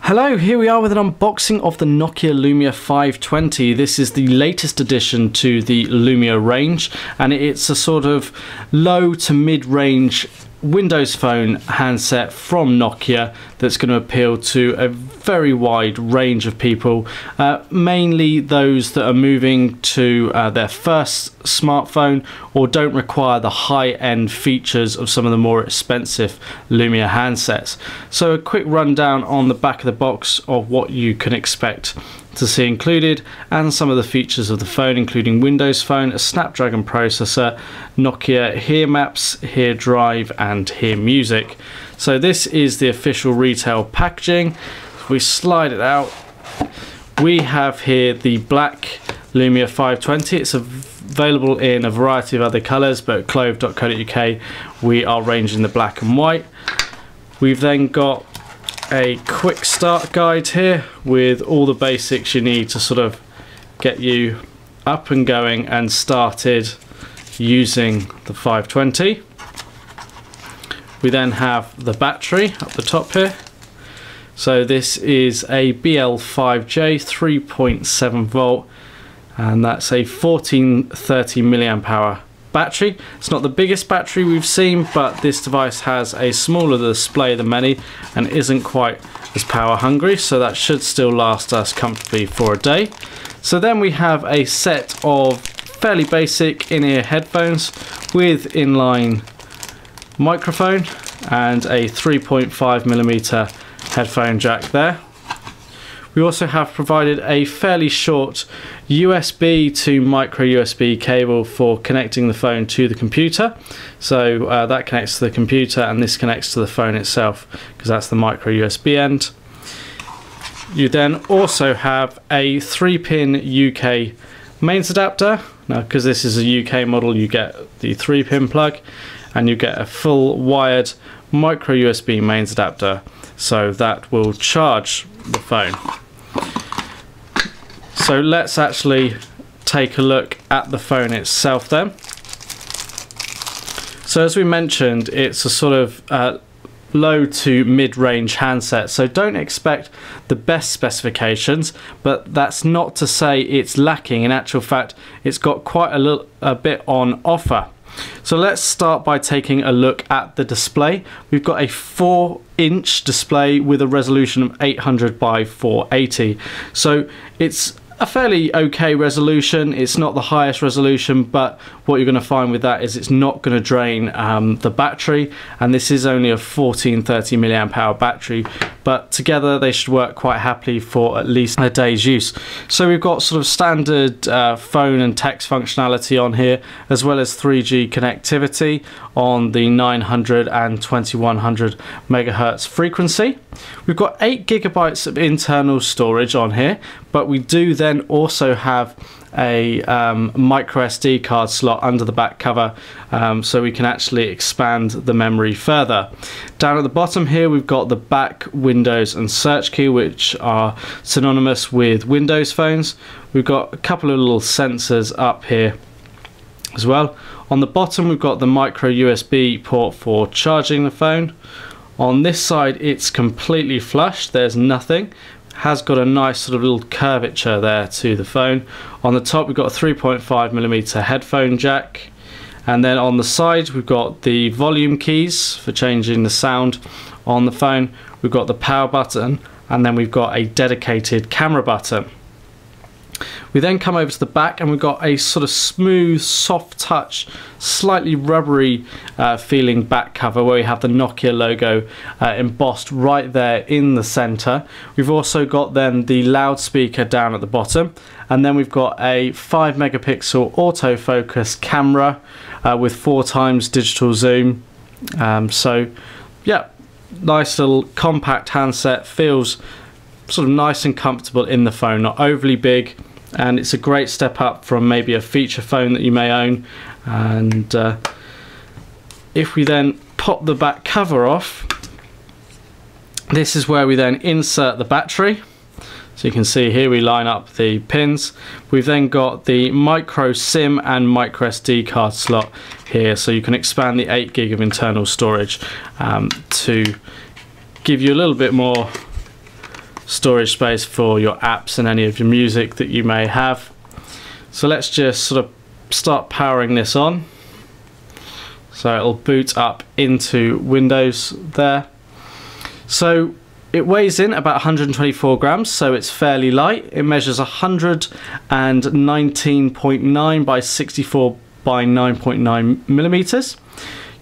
Hello, here we are with an unboxing of the Nokia Lumia 520. This is the latest addition to the Lumia range, and it's a sort of low to mid-range Windows Phone handset from Nokia that's going to appeal to a very wide range of people, mainly those that are moving to their first smartphone or don't require the high-end features of some of the more expensive Lumia handsets. So a quick rundown on the back of the box of what you can expect to see included, and some of the features of the phone, including Windows Phone, a Snapdragon processor, Nokia Here Maps, Here Drive and Here Music. So this is the official retail packaging. If we slide it out, we have here the black Lumia 520. It's available in a variety of other colours, but at clove.co.uk we are ranging the black and white. We've then got a quick start guide here with all the basics you need to sort of get you up and going and started using the 520. We then have the battery up the top here. So this is a BL5J 3.7 volt, and that's a 1430 milliamp hour battery. It's not the biggest battery we've seen, but this device has a smaller display than many and isn't quite as power hungry, so that should still last us comfortably for a day. So then we have a set of fairly basic in-ear headphones with inline microphone and a 3.5mm headphone jack there. We also have provided a fairly short USB to micro USB cable for connecting the phone to the computer. So that connects to the computer and this connects to the phone itself, because that's the micro USB end. You then also have a 3-pin UK mains adapter. Now, because this is a UK model, you get the 3-pin plug and you get a full wired micro USB mains adapter, so that will charge the phone. So let's actually take a look at the phone itself then. So as we mentioned, it's a sort of low to mid-range handset, so don't expect the best specifications, but that's not to say it's lacking. In actual fact, it's got quite a bit on offer. So let's start by taking a look at the display. We've got a 4-inch display with a resolution of 800 by 480. So it's a fairly okay resolution. It's not the highest resolution, but what you're going to find with that is it's not going to drain the battery, and this is only a 1430 milliamp hour battery, but together they should work quite happily for at least a day's use. So we've got sort of standard phone and text functionality on here, as well as 3G connectivity on the 900 and 2100 megahertz frequency. We've got 8 gigabytes of internal storage on here, but we do then also have a micro SD card slot under the back cover, so we can actually expand the memory further. Down at the bottom here we've got the back, Windows and search key, which are synonymous with Windows phones. We've got a couple of little sensors up here as well. On the bottom we've got the micro USB port for charging the phone. On this side it's completely flush, there's nothing. Has got a nice sort of little curvature there to the phone. On the top we've got a 3.5mm headphone jack, and then on the side we've got the volume keys for changing the sound on the phone. We've got the power button, and then we've got a dedicated camera button. We then come over to the back and we've got a sort of smooth, soft touch, slightly rubbery feeling back cover where we have the Nokia logo embossed right there in the center. We've also got then the loudspeaker down at the bottom, and then we've got a 5 megapixel autofocus camera with 4x digital zoom. So yeah, nice little compact handset, feels sort of nice and comfortable in the phone, not overly big, and it's a great step up from maybe a feature phone that you may own. And if we then pop the back cover off, this is where we then insert the battery. So you can see here we line up the pins. We've then got the micro SIM and micro SD card slot here, so you can expand the 8 gig of internal storage to give you a little bit more storage space for your apps and any of your music that you may have. So let's just sort of start powering this on. So it'll boot up into Windows there. So it weighs in about 124 grams, so it's fairly light. It measures 119.9 by 64 by 9.9 millimeters.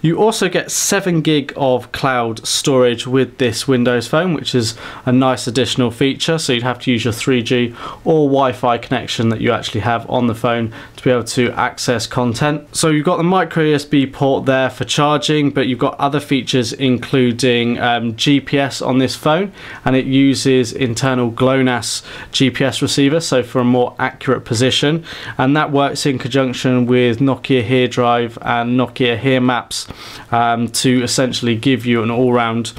You also get 7 gig of cloud storage with this Windows Phone, which is a nice additional feature. So you'd have to use your 3G or Wi-Fi connection that you actually have on the phone to be able to access content. So you've got the micro USB port there for charging, but you've got other features including GPS on this phone, and it uses internal GLONASS GPS receiver, so for a more accurate position, and that works in conjunction with Nokia Here Drive and Nokia Here Maps to essentially give you an all-round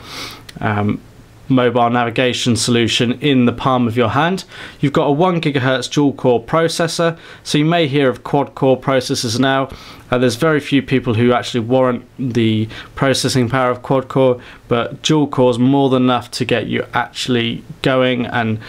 mobile navigation solution in the palm of your hand. You've got a 1 GHz dual core processor, so you may hear of quad core processors now. There's very few people who actually warrant the processing power of quad core, but dual core is more than enough to get you actually going, and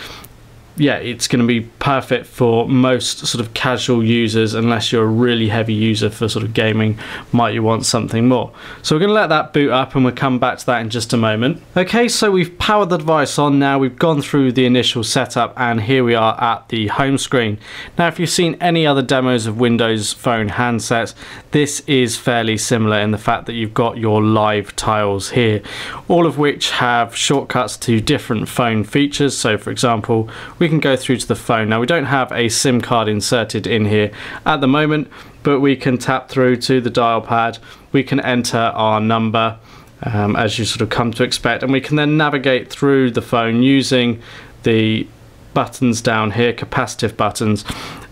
yeah, it's going to be perfect for most sort of casual users. Unless you're a really heavy user for sort of gaming, might you want something more. So we're going to let that boot up and we'll come back to that in just a moment. Okay, so we've powered the device on now. We've gone through the initial setup and here we are at the home screen. Now, if you've seen any other demos of Windows Phone handsets, this is fairly similar in the fact that you've got your live tiles here, all of which have shortcuts to different phone features. So for example, we can go through to the phone. Now, we don't have a SIM card inserted in here at the moment, but we can tap through to the dial pad. We can enter our number as you sort of come to expect, and we can then navigate through the phone using the buttons down here, capacitive buttons,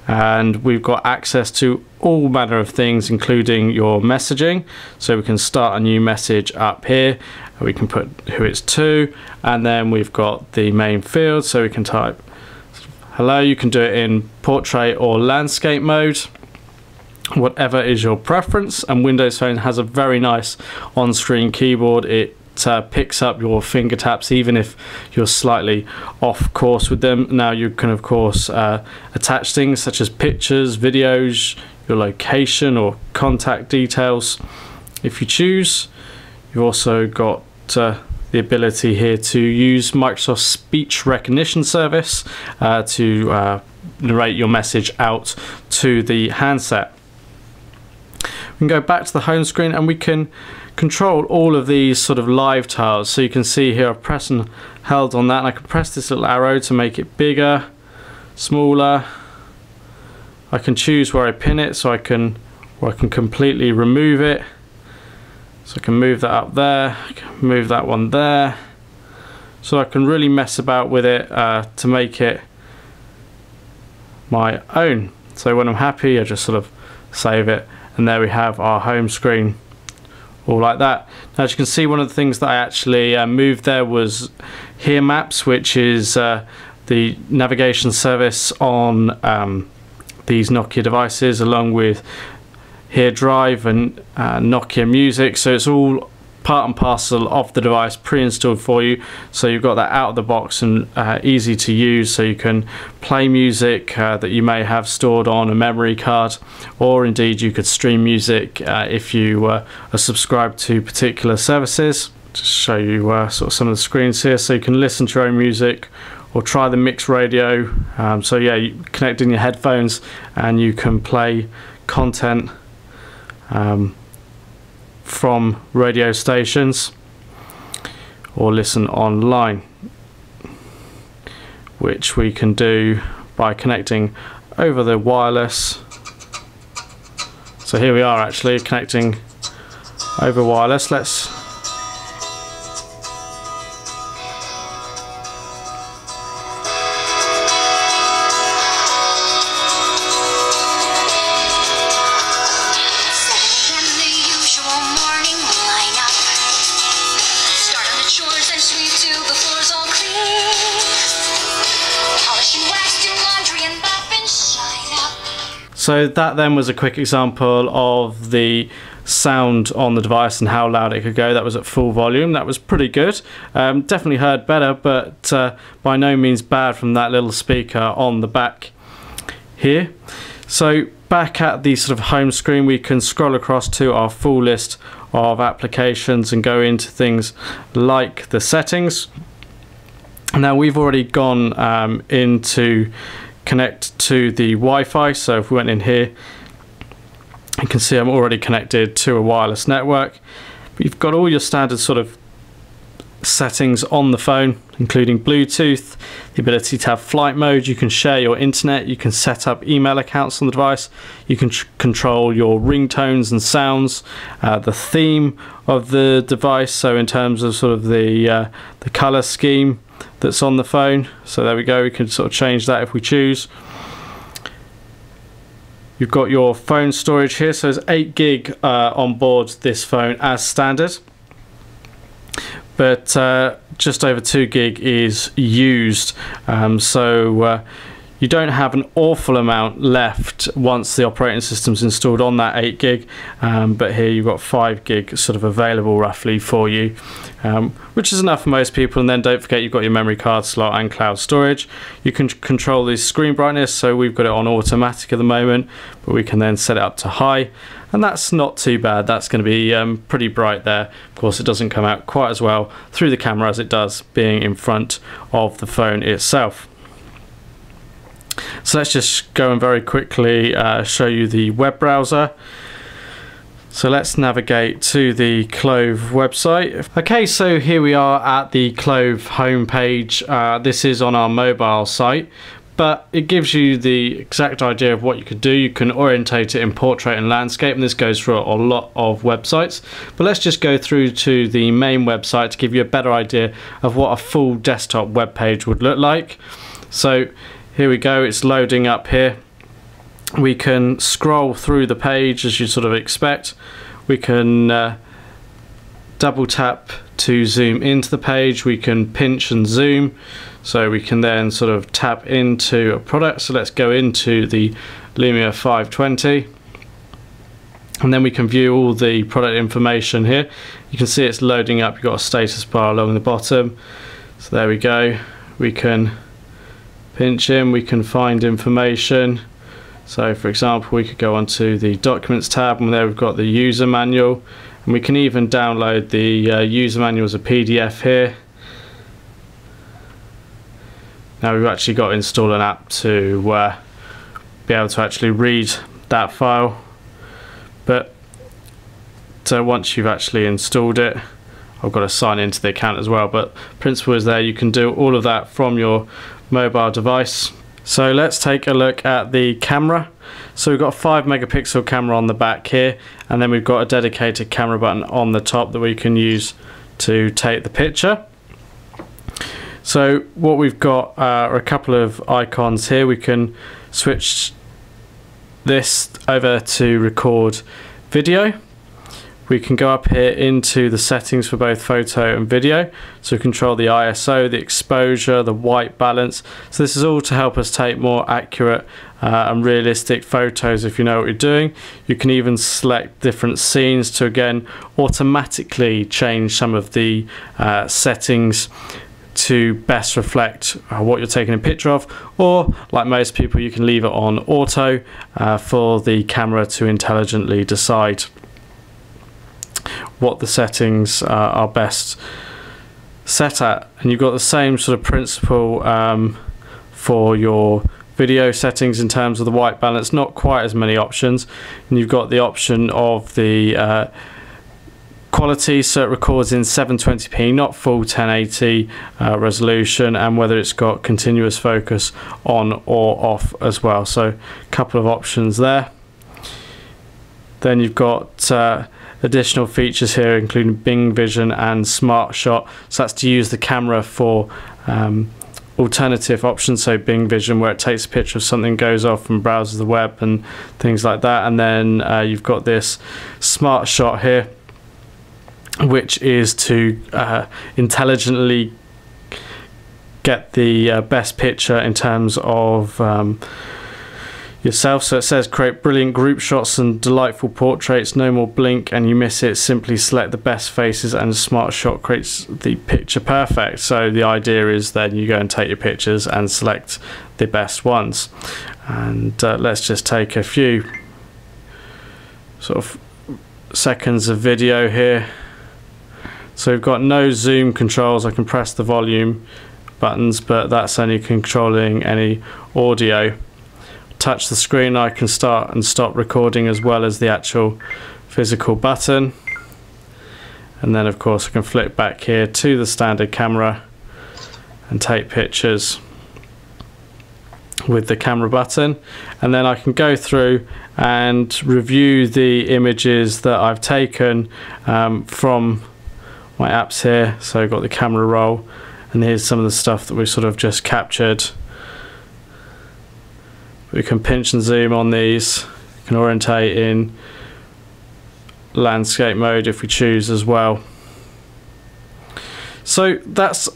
and we've got access to all manner of things, including your messaging. So we can start a new message up here, we can put who it's to, and then we've got the main field, so we can type hello. You can do it in portrait or landscape mode, whatever is your preference. And Windows Phone has a very nice on-screen keyboard. It picks up your finger taps even if you're slightly off course with them. Now, you can of course attach things such as pictures, videos, your location or contact details if you choose. You've also got the ability here to use Microsoft speech recognition service to narrate your message out to the handset. We can go back to the home screen and we can control all of these sort of live tiles. So you can see here I've pressed and held on that, and I can press this little arrow to make it bigger, smaller. I can choose where I pin it, so I can completely remove it. So I can move that up there, I can move that one there. So I can really mess about with it to make it my own. So when I'm happy, I just sort of save it, and there we have our home screen, all like that. Now, as you can see, one of the things that I actually moved there was Here Maps, which is the navigation service on these Nokia devices, along with Here Drive and Nokia Music. So it's all part and parcel of the device, pre-installed for you, so you've got that out of the box and easy to use. So you can play music that you may have stored on a memory card, or indeed you could stream music if you are subscribed to particular services. Just show you sort of some of the screens here, so you can listen to your own music or try the mixed radio. So yeah, you connect in your headphones and you can play content from radio stations or listen online, which we can do by connecting over the wireless. So here we are actually connecting over wireless. Let's So that then was a quick example of the sound on the device and how loud it could go. That was at full volume. That was pretty good. Definitely heard better, but by no means bad from that little speaker on the back here. So back at the sort of home screen, we can scroll across to our full list of applications and go into things like the settings. Now we've already gone into connect to the Wi-Fi, so if we went in here, you can see I'm already connected to a wireless network. You've got all your standard sort of settings on the phone, including Bluetooth, the ability to have flight mode, you can share your internet, you can set up email accounts on the device, you can control your ringtones and sounds, the theme of the device, so in terms of sort of the color scheme that's on the phone. So there we go, we can sort of change that if we choose. You've got your phone storage here, so there's 8 gig on board this phone as standard, but just over 2 gig is used, so you don't have an awful amount left once the operating system's installed on that 8 gig, but here you've got 5 gig sort of available roughly for you, which is enough for most people. And then don't forget you've got your memory card slot and cloud storage. You can control the screen brightness, so we've got it on automatic at the moment, but we can then set it up to high, and that's not too bad. That's going to be pretty bright there. Of course, it doesn't come out quite as well through the camera as it does being in front of the phone itself. So let's just go and very quickly show you the web browser. So let's navigate to the Clove website. Okay, so here we are at the Clove homepage. This is on our mobile site, but it gives you the exact idea of what you could do. You can orientate it in portrait and landscape, and this goes through a lot of websites. But let's just go through to the main website to give you a better idea of what a full desktop web page would look like. So here we go, it's loading up here. We can scroll through the page as you sort of expect. We can double tap to zoom into the page. We can pinch and zoom, so we can then sort of tap into a product. So let's go into the Lumia 520, and then we can view all the product information here. You can see it's loading up. You've got a status bar along the bottom. So there we go. We can pinch in, we can find information. So for example, we could go onto the Documents tab, and there we've got the user manual, and we can even download the user manual as a PDF here. Now we've actually got to install an app to be able to actually read that file, but once you've actually installed it, I've got to sign into the account as well, but principle is there. You can do all of that from your mobile device. So let's take a look at the camera. So we've got a 5 megapixel camera on the back here, and then we've got a dedicated camera button on the top that we can use to take the picture. So what we've got are a couple of icons here. We can switch this over to record video. We can go up here into the settings for both photo and video, so control the ISO, the exposure, the white balance. So this is all to help us take more accurate and realistic photos if you know what you're doing. You can even select different scenes to again automatically change some of the settings to best reflect what you're taking a picture of, or like most people, you can leave it on auto for the camera to intelligently decide what the settings are best set at. And you've got the same sort of principle for your video settings in terms of the white balance. Not quite as many options, and you've got the option of the quality, so it records in 720p, not full 1080 resolution, and whether it's got continuous focus on or off as well. So a couple of options there. Then you've got additional features here including Bing Vision and Smart Shot, so that's to use the camera for alternative options, so Bing Vision where it takes a picture of something, goes off and browses the web and things like that. And then you've got this Smart Shot here, which is to intelligently get the best picture in terms of yourself. So it says create brilliant group shots and delightful portraits, no more blink and you miss it, simply select the best faces and a smart shot creates the picture perfect. So the idea is then you go and take your pictures and select the best ones. And let's just take a few sort of seconds of video here. So we've got no zoom controls. I can press the volume buttons, but that's only controlling any audio. Touch the screen, I can start and stop recording as well as the actual physical button. And then of course I can flip back here to the standard camera and take pictures with the camera button, and then I can go through and review the images that I've taken from my apps here. So I've got the camera roll, and here's some of the stuff that we've sort of just captured. We can pinch and zoom on these. We can orientate in landscape mode if we choose as well. So that's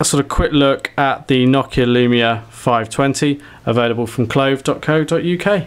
a sort of quick look at the Nokia Lumia 520, available from clove.co.uk.